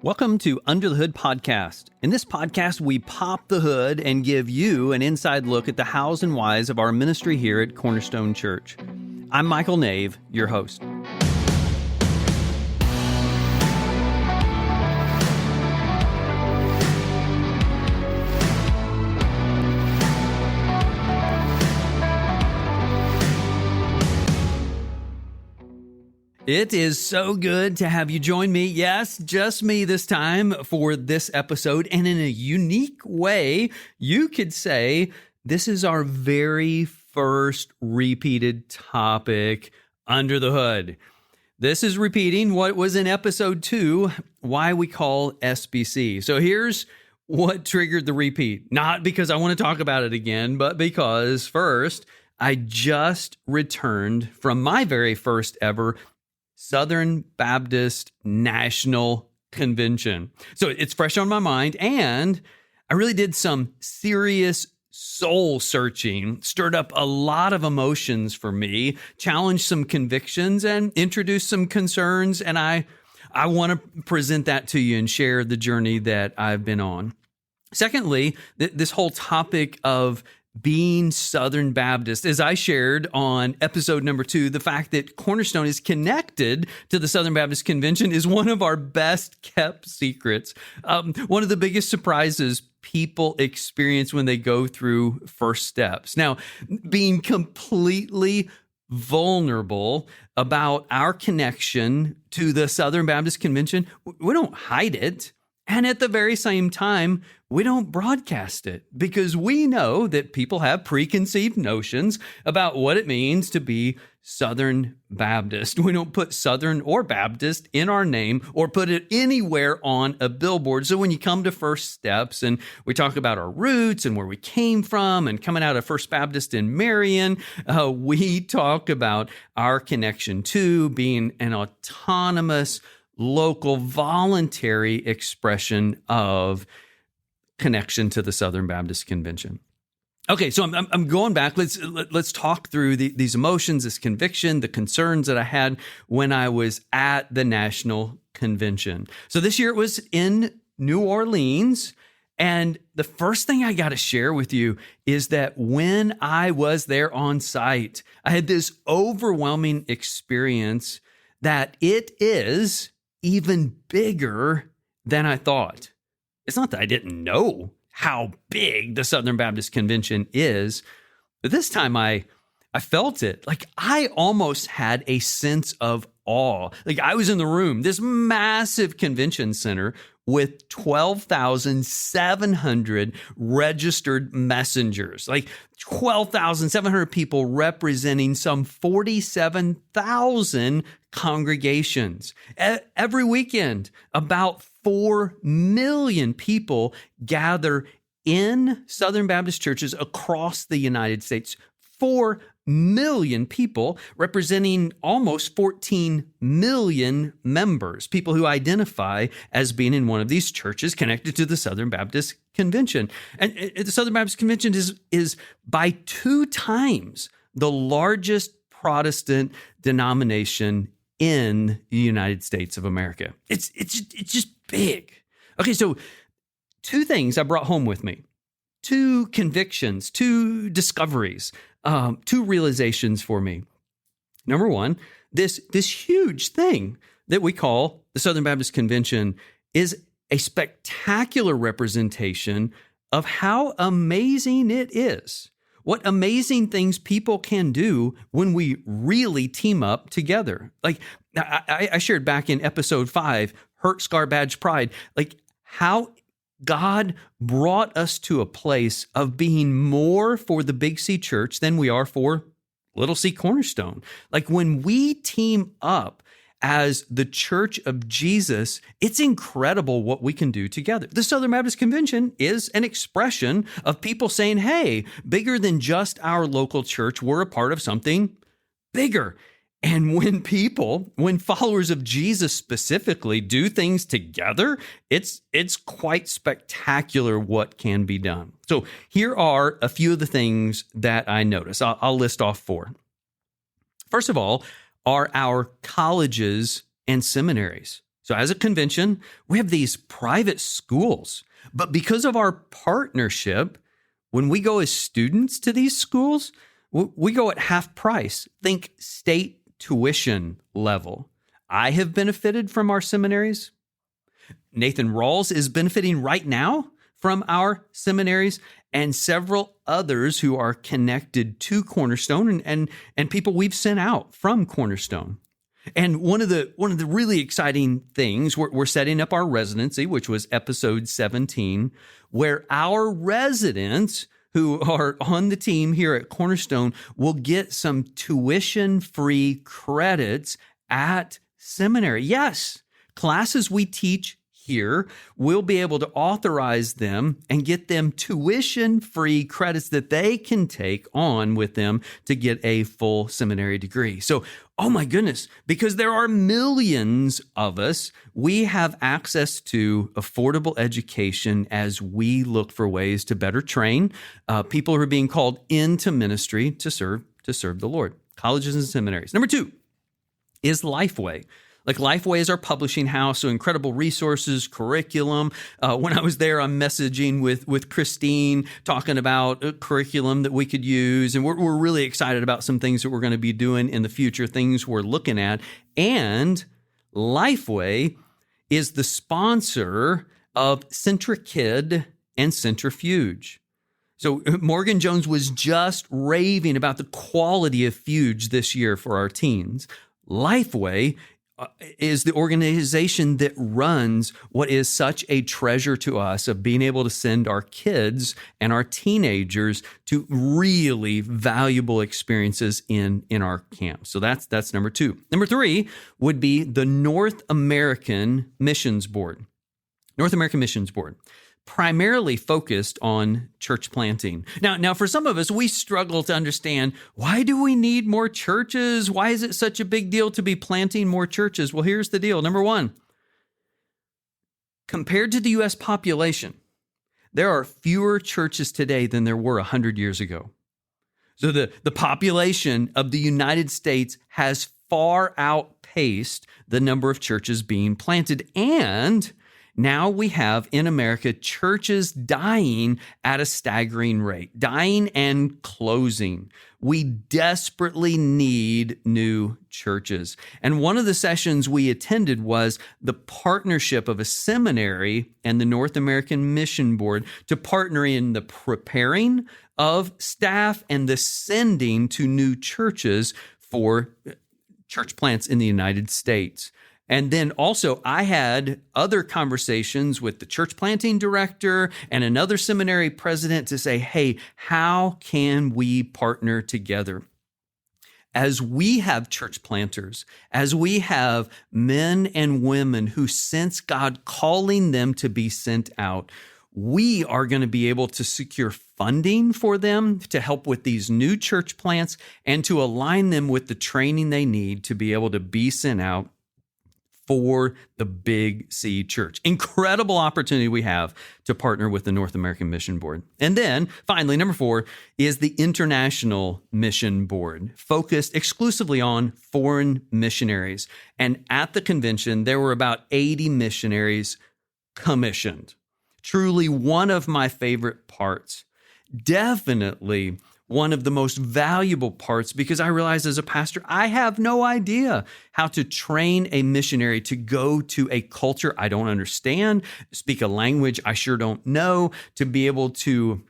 Welcome to Under the Hood Podcast. In this podcast, we pop the hood and give you an inside look at the hows and whys of our ministry here at Cornerstone Church. I'm Michael Nave, your host. It is so good to have you join me. Yes, just me this time for this episode. And in a unique way, you could say this is our very first repeated topic under the hood. This is repeating what was in episode 2, why we call SBC. So here's what triggered the repeat. Not because I want to talk about it again, but because first, I just returned from my very first ever Southern Baptist National Convention. So it's fresh on my mind, and I really did some serious soul searching, stirred up a lot of emotions for me, challenged some convictions, and introduced some concerns, and I want to present that to you and share the journey that I've been on. Secondly, this whole topic of being Southern Baptist, as I shared on episode number 2, the fact that Cornerstone is connected to the Southern Baptist Convention is one of our best kept secrets. One of the biggest surprises people experience when they go through first steps. Now, being completely vulnerable about our connection to the Southern Baptist Convention, we don't hide it. And at the very same time, we don't broadcast it because we know that people have preconceived notions about what it means to be Southern Baptist. We don't put Southern or Baptist in our name or put it anywhere on a billboard. So when you come to First Steps and we talk about our roots and where we came from and coming out of First Baptist in Marion, we talk about our connection to being an autonomous local voluntary expression of connection to the Southern Baptist Convention. Okay, so I'm going back. Let's talk through these emotions, this conviction, the concerns that I had when I was at the National Convention. So this year it was in New Orleans, and the first thing I got to share with you is that when I was there on site, I had this overwhelming experience that it is even bigger than I thought. It's not that I didn't know how big the Southern Baptist Convention is, but this time I felt it. Like I almost had a sense of awe. Like I was in the room, this massive convention center with 12,700 registered messengers, like 12,700 people representing some 47,000 congregations. Every weekend, about 4 million people gather in Southern Baptist churches across the United States. 4 million people representing almost 14 million members, people who identify as being in one of these churches connected to the Southern Baptist Convention. And the Southern Baptist Convention is by 2 times the largest Protestant denomination in the United States of America. It's just big. Okay, so 2 things I brought home with me. 2 convictions, 2 discoveries, 2 realizations for me. Number 1, this huge thing that we call the Southern Baptist Convention is a spectacular representation of how amazing it is. What amazing things people can do when we really team up together. Like I shared back in episode 5, Hurt, Scar, Badge, Pride, like how God brought us to a place of being more for the Big C Church than we are for Little C Cornerstone. Like when we team up as the Church of Jesus, it's incredible what we can do together. The Southern Baptist Convention is an expression of people saying, hey, bigger than just our local church, we're a part of something bigger. And when followers of Jesus specifically do things together, it's quite spectacular what can be done. So here are a few of the things that I noticed. I'll list off 4. First of all, are our colleges and seminaries. So as a convention, we have these private schools, but because of our partnership, when we go as students to these schools, we go at half price. Think state tuition level. I have benefited from our seminaries. Nathan Rawls is benefiting right now from our seminaries, and several others who are connected to Cornerstone and people we've sent out from Cornerstone. And one of the really exciting things, we're setting up our residency, which was episode 17, where our residents who are on the team here at Cornerstone will get some tuition-free credits at seminary. Yes, classes we teach here, we'll be able to authorize them and get them tuition-free credits that they can take on with them to get a full seminary degree. So, oh my goodness, because there are millions of us, we have access to affordable education as we look for ways to better train people who are being called into ministry to serve the Lord. Colleges and seminaries. Number 2 is Lifeway. Like Lifeway is our publishing house, so incredible resources, curriculum. When I was there, I'm messaging with Christine, talking about a curriculum that we could use. And we're really excited about some things that we're going to be doing in the future, things we're looking at. And Lifeway is the sponsor of CentriKid and Centrifuge. So Morgan Jones was just raving about the quality of Fuge this year for our teens. Lifeway is the organization that runs what is such a treasure to us of being able to send our kids and our teenagers to really valuable experiences in our camp. So that's number 2. Number 3 would be the North American Missions Board. North American Missions Board, primarily focused on church planting. Now, for some of us, we struggle to understand, why do we need more churches? Why is it such a big deal to be planting more churches? Well, here's the deal. Number 1, compared to the U.S. population, there are fewer churches today than there were 100 years ago. So the population of the United States has far outpaced the number of churches being planted, and now we have in America churches dying at a staggering rate, dying and closing. We desperately need new churches. And one of the sessions we attended was the partnership of a seminary and the North American Mission Board to partner in the preparing of staff and the sending to new churches for church plants in the United States. And then also I had other conversations with the church planting director and another seminary president to say, hey, how can we partner together? As we have church planters, as we have men and women who sense God calling them to be sent out, we are going to be able to secure funding for them to help with these new church plants and to align them with the training they need to be able to be sent out for the Big C Church. Incredible opportunity we have to partner with the North American Mission Board. And then finally, number 4 is the International Mission Board, focused exclusively on foreign missionaries. And at the convention, there were about 80 missionaries commissioned. Truly one of my favorite parts. Definitely one of the most valuable parts, because I realized as a pastor, I have no idea how to train a missionary to go to a culture I don't understand, speak a language I sure don't know, to be able to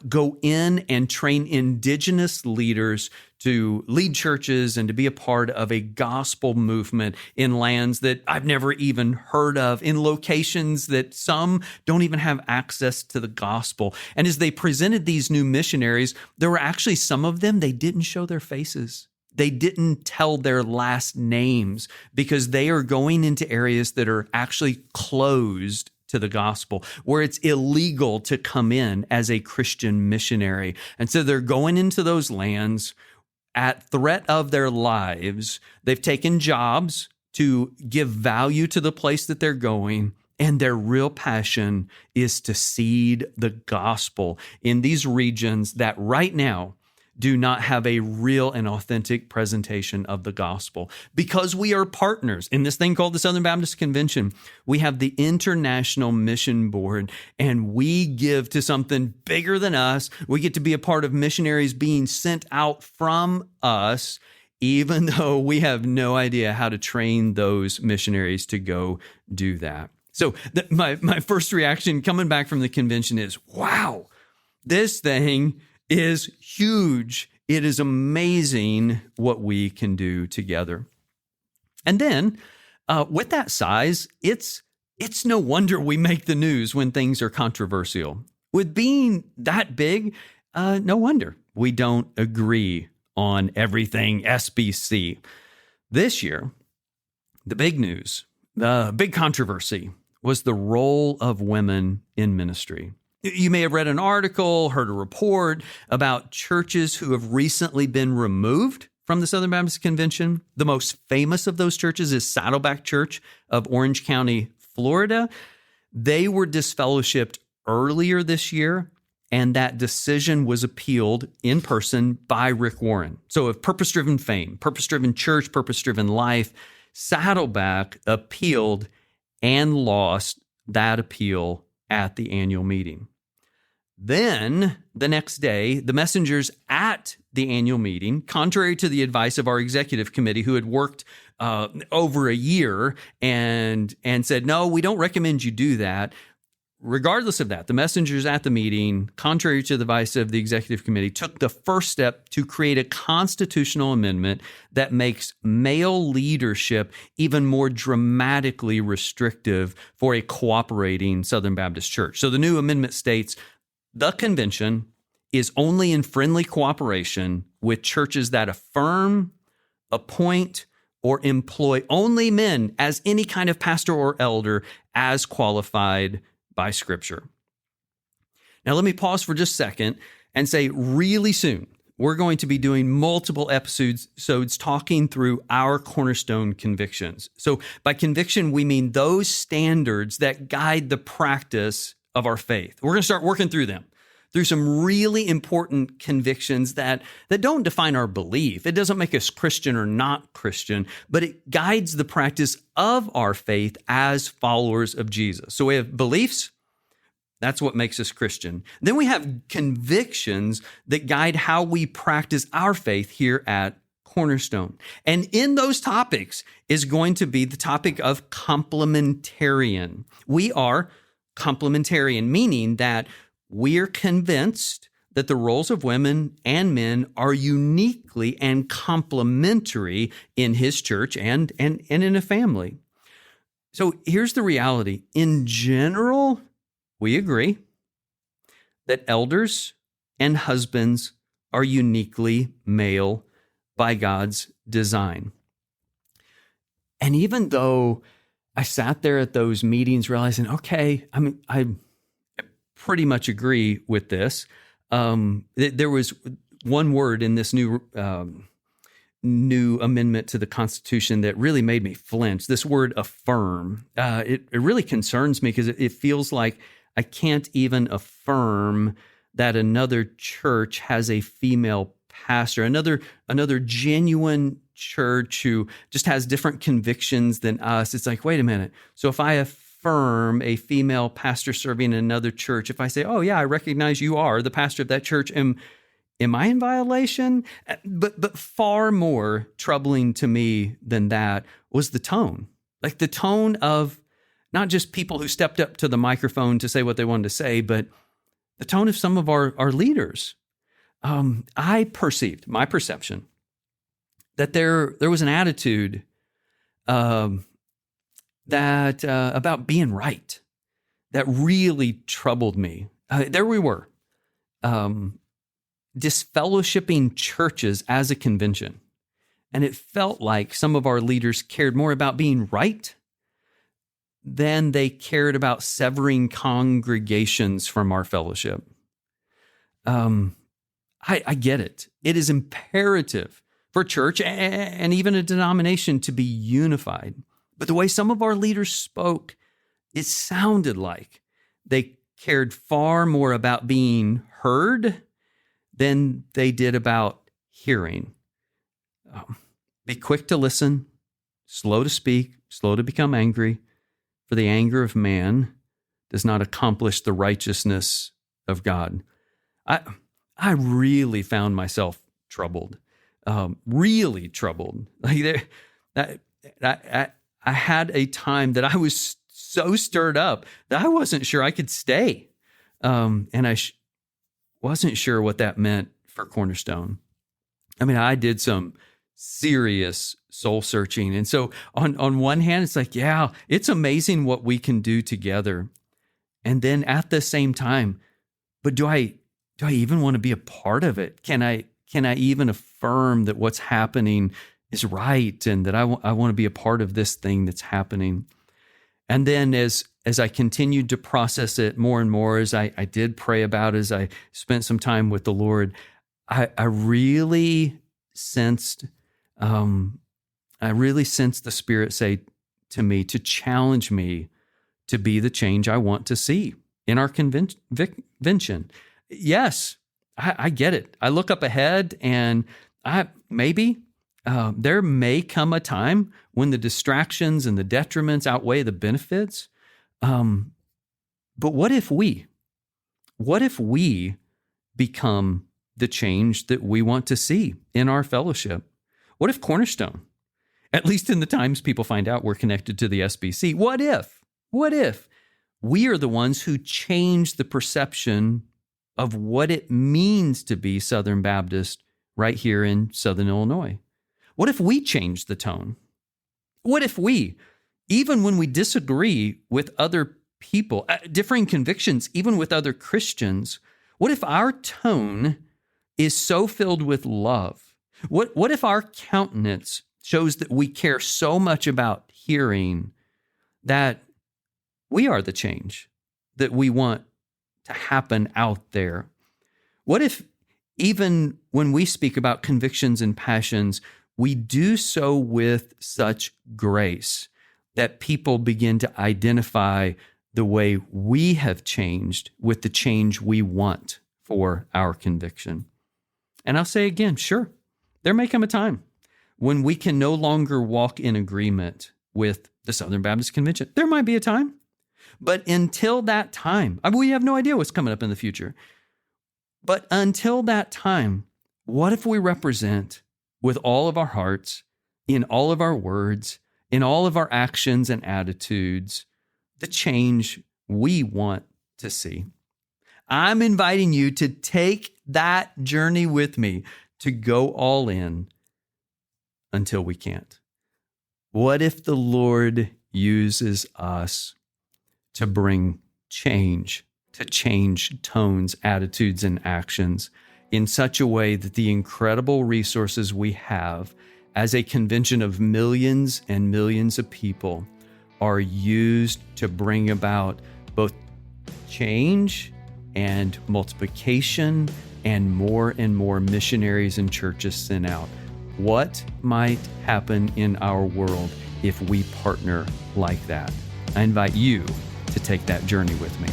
go in and train indigenous leaders to lead churches and to be a part of a gospel movement in lands that I've never even heard of, in locations that some don't even have access to the gospel. And as they presented these new missionaries, there were actually some of them, they didn't show their faces. They didn't tell their last names because they are going into areas that are actually closed to the gospel, where it's illegal to come in as a Christian missionary. And so they're going into those lands at threat of their lives. They've taken jobs to give value to the place that they're going, and their real passion is to seed the gospel in these regions that right now do not have a real and authentic presentation of the gospel. Because we are partners in this thing called the Southern Baptist Convention, we have the International Mission Board, and we give to something bigger than us. We get to be a part of missionaries being sent out from us, even though we have no idea how to train those missionaries to go do that. So my first reaction coming back from the convention is, wow, this thing is huge. It is amazing what we can do together. And then with that size, it's no wonder we make the news when things are controversial. With being that big, no wonder we don't agree on everything SBC. This year, the big news, the big controversy was the role of women in ministry. You may have read an article, heard a report about churches who have recently been removed from the Southern Baptist Convention. The most famous of those churches is Saddleback Church of Orange County, Florida. They were disfellowshipped earlier this year, and that decision was appealed in person by Rick Warren. So of purpose-driven fame, purpose-driven church, purpose-driven life, Saddleback appealed and lost that appeal at the annual meeting. Then, the next day, the messengers at the annual meeting, contrary to the advice of our executive committee, who had worked over a year and said, no, we don't recommend you do that. Regardless of that, the messengers at the meeting, contrary to the advice of the executive committee, took the first step to create a constitutional amendment that makes male leadership even more dramatically restrictive for a cooperating Southern Baptist church. So the new amendment states, the convention is only in friendly cooperation with churches that affirm, appoint, or employ only men as any kind of pastor or elder as qualified by Scripture. Now, let me pause for just a second and say really soon, we're going to be doing multiple episodes talking through our cornerstone convictions. So by conviction, we mean those standards that guide the practice of our faith. We're going to start working through them, through some really important convictions that don't define our belief. It doesn't make us Christian or not Christian, but it guides the practice of our faith as followers of Jesus. So we have beliefs. That's what makes us Christian. Then we have convictions that guide how we practice our faith here at Cornerstone. And in those topics is going to be the topic of complementarian. We are complementarian, meaning that we're convinced that the roles of women and men are uniquely and complementary in his church and in a family. So here's the reality. In general, we agree that elders and husbands are uniquely male by God's design. And even though I sat there at those meetings realizing, okay, I pretty much agree with this. There was one word in this new amendment to the Constitution that really made me flinch. This word affirm. It really concerns me because it feels like I can't even affirm that another church has a female pastor, another genuine church who just has different convictions than us. It's like, wait a minute. So if I affirm a female pastor serving in another church, if I say, oh yeah, I recognize you are the pastor of that church, am I in violation? But far more troubling to me than that was the tone. Like the tone of not just people who stepped up to the microphone to say what they wanted to say, but the tone of some of our leaders. I perceived, my perception, that there was an attitude that about being right that really troubled me. There we were, disfellowshipping churches as a convention. And it felt like some of our leaders cared more about being right than they cared about severing congregations from our fellowship. I get it. It is imperative for church and even a denomination to be unified. But the way some of our leaders spoke, it sounded like they cared far more about being heard than they did about hearing. Be quick to listen, slow to speak, slow to become angry, for the anger of man does not accomplish the righteousness of God. I really found myself troubled, really troubled. Like I had a time that I was so stirred up that I wasn't sure I could stay. And I wasn't sure what that meant for Cornerstone. I mean, I did some serious soul searching. And so on one hand, it's like, yeah, it's amazing what we can do together. And then at the same time, but do I even want to be a part of it? Can I even affirm that what's happening is right and that I want to be a part of this thing that's happening? And then as I continued to process it more and more, as I did pray about it, as I spent some time with the Lord, I really sensed the Spirit say to me, to challenge me to be the change I want to see in our convention. Yes, I get it. I look up ahead and there may come a time when the distractions and the detriments outweigh the benefits. But what if we become the change that we want to see in our fellowship? What if Cornerstone, at least in the times people find out we're connected to the SBC, what if we are the ones who change the perception of what it means to be Southern Baptist right here in Southern Illinois? What if we change the tone? What if we, even when we disagree with other people, differing convictions, even with other Christians, what if our tone is so filled with love? What if our countenance shows that we care so much about hearing that we are the change that we want to happen out there? What if even when we speak about convictions and passions, we do so with such grace that people begin to identify the way we have changed with the change we want for our conviction? And I'll say again, sure, there may come a time when we can no longer walk in agreement with the Southern Baptist Convention. There might be a time. But until that time, we have no idea what's coming up in the future. But until that time, what if we represent with all of our hearts, in all of our words, in all of our actions and attitudes, the change we want to see? I'm inviting you to take that journey with me, to go all in until we can't. What if the Lord uses us to bring change, to change tones, attitudes, and actions in such a way that the incredible resources we have as a convention of millions and millions of people are used to bring about both change and multiplication and more missionaries and churches sent out? What might happen in our world if we partner like that? I invite you to take that journey with me.